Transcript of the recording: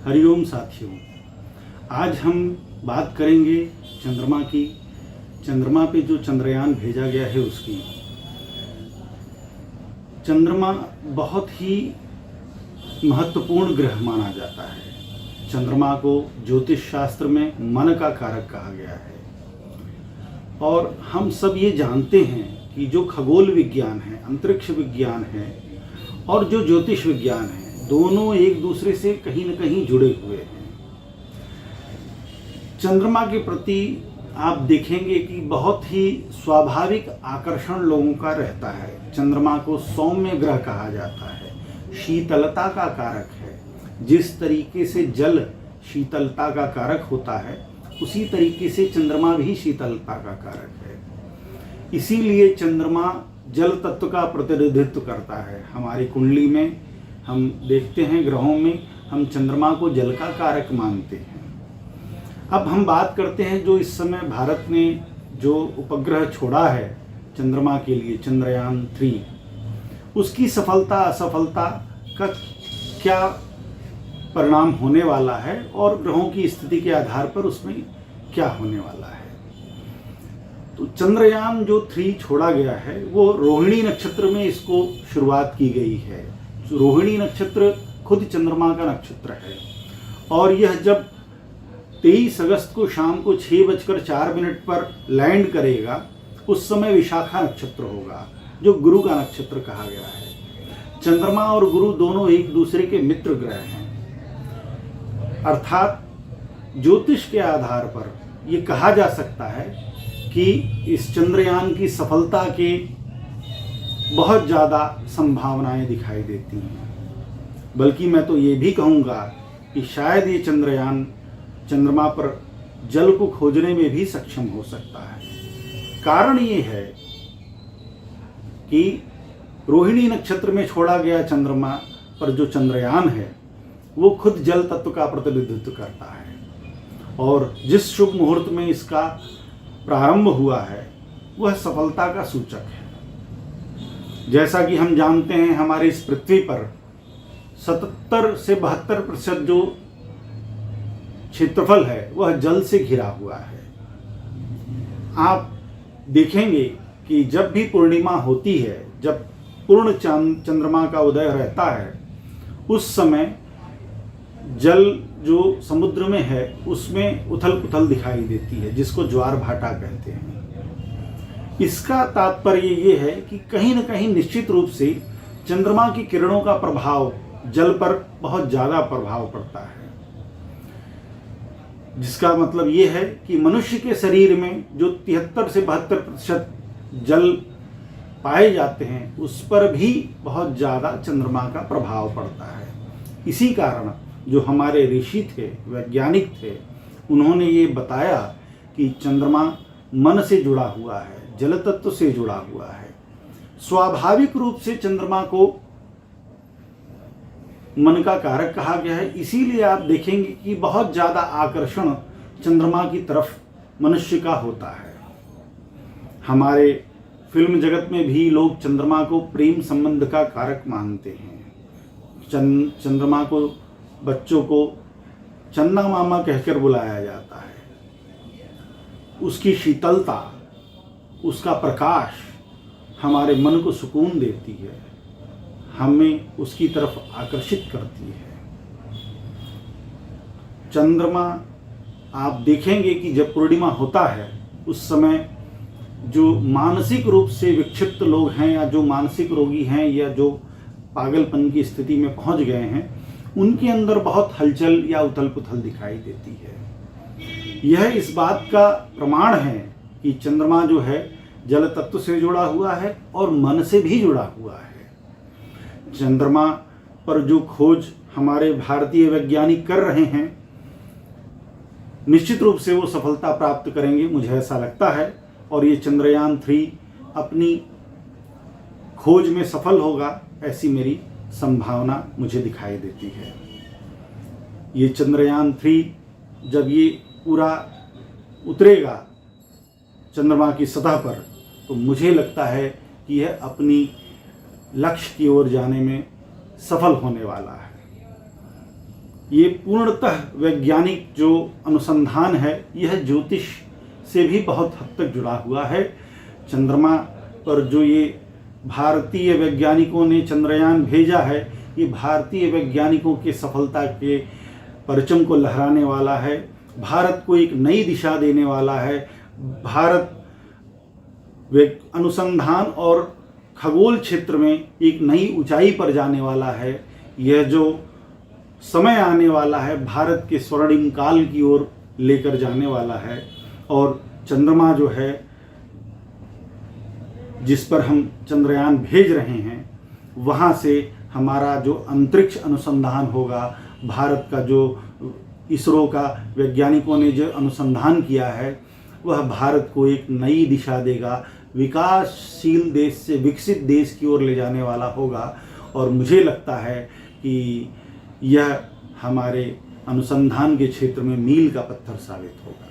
हरिओम साथियों, आज हम बात करेंगे चंद्रमा की। चंद्रमा पे जो चंद्रयान भेजा गया है उसकी। चंद्रमा बहुत ही महत्वपूर्ण ग्रह माना जाता है। चंद्रमा को ज्योतिष शास्त्र में मन का कारक कहा गया है। और हम सब ये जानते हैं कि जो खगोल विज्ञान है, अंतरिक्ष विज्ञान है और जो ज्योतिष विज्ञान है, दोनों एक दूसरे से कहीं न कहीं जुड़े हुए हैं। चंद्रमा के प्रति आप देखेंगे कि बहुत ही स्वाभाविक आकर्षण लोगों का रहता है। चंद्रमा को सौम्य ग्रह कहा जाता है, शीतलता का कारक है। जिस तरीके से जल शीतलता का कारक होता है, उसी तरीके से चंद्रमा भी शीतलता का कारक है। इसीलिए चंद्रमा जल तत्व का प्रतिनिधित्व करता है। हमारी कुंडली में हम देखते हैं, ग्रहों में हम चंद्रमा को जल का कारक मानते हैं। अब हम बात करते हैं जो इस समय भारत ने जो उपग्रह छोड़ा है चंद्रमा के लिए, चंद्रयान 3, उसकी सफलता असफलता का क्या परिणाम होने वाला है और ग्रहों की स्थिति के आधार पर उसमें क्या होने वाला है। तो चंद्रयान जो 3 छोड़ा गया है वो रोहिणी नक्षत्र में इसको शुरुआत की गई है। रोहिणी नक्षत्र खुद चंद्रमा का नक्षत्र है और यह जब 23 अगस्त को शाम को 6:04 पर लैंड करेगा, उस समय विशाखा नक्षत्र होगा, जो गुरु का नक्षत्र कहा गया है। चंद्रमा और गुरु दोनों एक दूसरे के मित्र ग्रह हैं। अर्थात ज्योतिष के आधार पर यह कहा जा सकता है कि इस चंद्रयान की सफलता के बहुत ज़्यादा संभावनाएं दिखाई देती हैं। बल्कि मैं तो ये भी कहूँगा कि शायद ये चंद्रयान चंद्रमा पर जल को खोजने में भी सक्षम हो सकता है। कारण ये है कि रोहिणी नक्षत्र में छोड़ा गया चंद्रमा पर जो चंद्रयान है वो खुद जल तत्व का प्रतिनिधित्व करता है और जिस शुभ मुहूर्त में इसका प्रारंभ हुआ है वह सफलता का सूचक है। जैसा कि हम जानते हैं, हमारे इस पृथ्वी पर 77 से 72% जो क्षेत्रफल है वह जल से घिरा हुआ है। आप देखेंगे कि जब भी पूर्णिमा होती है, जब पूर्ण चंद्रमा का उदय रहता है, उस समय जल जो समुद्र में है उसमें उथल पुथल दिखाई देती है, जिसको ज्वार भाटा कहते हैं। इसका तात्पर्य ये है कि कहीं न कहीं निश्चित रूप से चंद्रमा की किरणों का प्रभाव जल पर बहुत ज़्यादा प्रभाव पड़ता है। जिसका मतलब ये है कि मनुष्य के शरीर में जो 73 से 72% जल पाए जाते हैं, उस पर भी बहुत ज़्यादा चंद्रमा का प्रभाव पड़ता है। इसी कारण जो हमारे ऋषि थे, वैज्ञानिक थे, उन्होंने ये बताया कि चंद्रमा मन से जुड़ा हुआ है, जल तत्व से जुड़ा हुआ है। स्वाभाविक रूप से चंद्रमा को मन का कारक कहा गया है। इसीलिए आप देखेंगे कि बहुत ज़्यादा आकर्षण चंद्रमा की तरफ मनुष्य का होता है। हमारे फिल्म जगत में भी लोग चंद्रमा को प्रेम संबंध का कारक मानते हैं। चंद्रमा को बच्चों को चन्ना मामा कहकर बुलाया जाता है। उसकी शीतलता, उसका प्रकाश हमारे मन को सुकून देती है, हमें उसकी तरफ आकर्षित करती है। चंद्रमा आप देखेंगे कि जब पूर्णिमा होता है, उस समय जो मानसिक रूप से विक्षिप्त लोग हैं या जो मानसिक रोगी हैं या जो पागलपन की स्थिति में पहुंच गए हैं, उनके अंदर बहुत हलचल या उथल पुथल दिखाई देती है। यह इस बात का प्रमाण है कि चंद्रमा जो है जल तत्व से जुड़ा हुआ है और मन से भी जुड़ा हुआ है। चंद्रमा पर जो खोज हमारे भारतीय वैज्ञानिक कर रहे हैं, निश्चित रूप से वो सफलता प्राप्त करेंगे, मुझे ऐसा लगता है। और ये चंद्रयान 3 अपनी खोज में सफल होगा, ऐसी मेरी संभावना मुझे दिखाई देती है। ये चंद्रयान 3 जब ये पूरा उतरेगा चंद्रमा की सतह पर, तो मुझे लगता है कि यह अपनी लक्ष्य की ओर जाने में सफल होने वाला है। ये पूर्णतः वैज्ञानिक जो अनुसंधान है यह ज्योतिष से भी बहुत हद तक जुड़ा हुआ है। चंद्रमा पर जो ये भारतीय वैज्ञानिकों ने चंद्रयान भेजा है, ये भारतीय वैज्ञानिकों के सफलता के परचम को लहराने वाला है, भारत को एक नई दिशा देने वाला है। भारत अनुसंधान और खगोल क्षेत्र में एक नई ऊंचाई पर जाने वाला है। यह जो समय आने वाला है भारत के स्वर्णिम काल की ओर लेकर जाने वाला है। और चंद्रमा जो है जिस पर हम चंद्रयान भेज रहे हैं, वहाँ से हमारा जो अंतरिक्ष अनुसंधान होगा, भारत का जो इसरो का वैज्ञानिकों ने जो अनुसंधान किया है वह भारत को एक नई दिशा देगा, विकासशील देश से विकसित देश की ओर ले जाने वाला होगा। और मुझे लगता है कि यह हमारे अनुसंधान के क्षेत्र में मील का पत्थर साबित होगा।